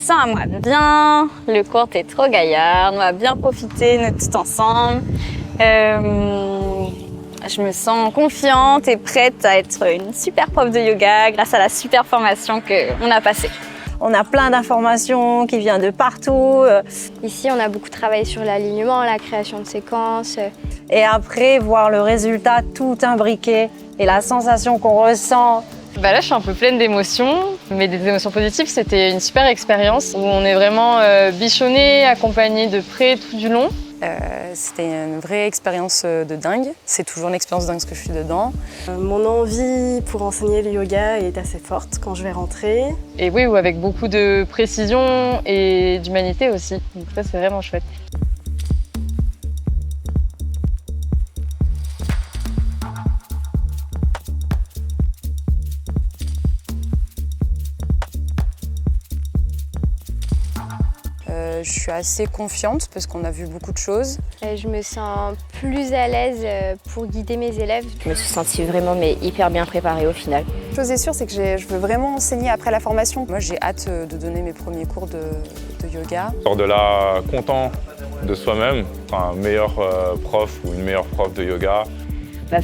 Ça, moi, bien. Le cours est trop gaillard. On va bien profiter, nous tous ensemble. Je me sens confiante et prête à être une super prof de yoga grâce à la super formation qu'on a passée. On a plein d'informations qui viennent de partout. Ici, on a beaucoup travaillé sur l'alignement, la création de séquences. Et après, voir le résultat tout imbriqué et la sensation qu'on ressent. Là, je suis un peu pleine d'émotions, mais des émotions positives. C'était une super expérience où on est vraiment bichonnés, accompagnés de près tout du long. C'était une vraie expérience de dingue. C'est toujours une expérience dingue ce que je suis dedans. Mon envie pour enseigner le yoga est assez forte quand je vais rentrer. Et oui, avec beaucoup de précision et d'humanité aussi. Donc ça, c'est vraiment chouette. Je suis assez confiante parce qu'on a vu beaucoup de choses. Je me sens plus à l'aise pour guider mes élèves. Je me suis sentie vraiment hyper bien préparée au final. Chose est sûre, c'est que je veux vraiment enseigner après la formation. Moi, j'ai hâte de donner mes premiers cours de yoga. Je sors de là content de soi-même, un meilleur prof ou une meilleure prof de yoga.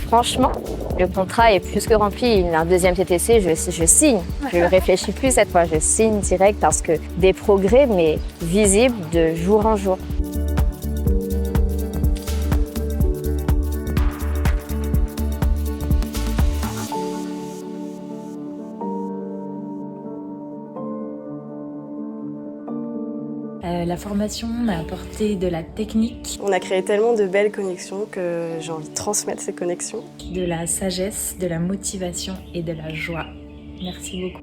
Franchement, le contrat est plus que rempli. Un deuxième TTC, je signe. Je ne réfléchis plus cette fois, je signe direct parce que des progrès, mais visibles de jour en jour. La formation m'a apporté de la technique. On a créé tellement de belles connexions que j'ai envie de transmettre ces connexions. De la sagesse, de la motivation et de la joie. Merci beaucoup.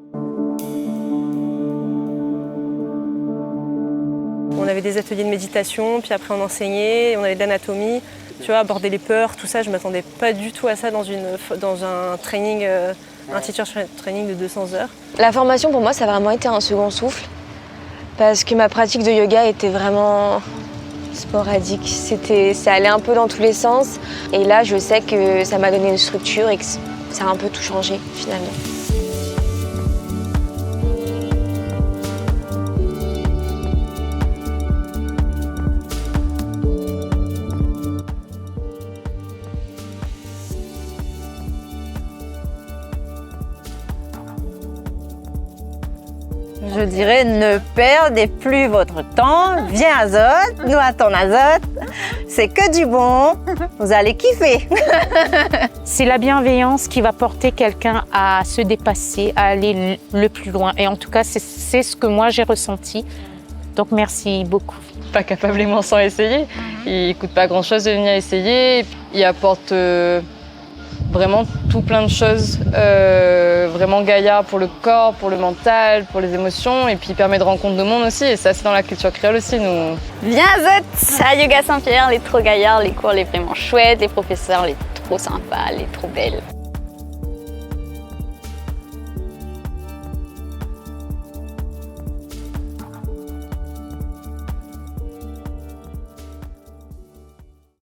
On avait des ateliers de méditation, puis après on enseignait, on avait de l'anatomie. Tu vois, aborder les peurs, tout ça, je ne m'attendais pas du tout à ça dans un training, un teacher training de 200 heures. La formation pour moi, ça a vraiment été un second souffle. Parce que ma pratique de yoga était vraiment sporadique. Ça allait un peu dans tous les sens. Et là, je sais que ça m'a donné une structure et que ça a un peu tout changé finalement. Je dirais, ne perdez plus votre temps. Viens Azote, nous à ton Azote. C'est que du bon. Vous allez kiffer. C'est la bienveillance qui va porter quelqu'un à se dépasser, à aller le plus loin. Et en tout cas, c'est ce que moi j'ai ressenti. Donc merci beaucoup. Pas capablement sans essayer. Il ne coûte pas grand-chose de venir essayer. Il apporte vraiment tout plein de choses, vraiment gaillard pour le corps, pour le mental, pour les émotions, et puis il permet de rencontrer de monde aussi, et ça c'est dans la culture créole aussi. Nous. Viens Azote à Yoga Saint-Pierre, les trop gaillards, les cours les vraiment chouettes, les professeurs les trop sympas, les trop belles.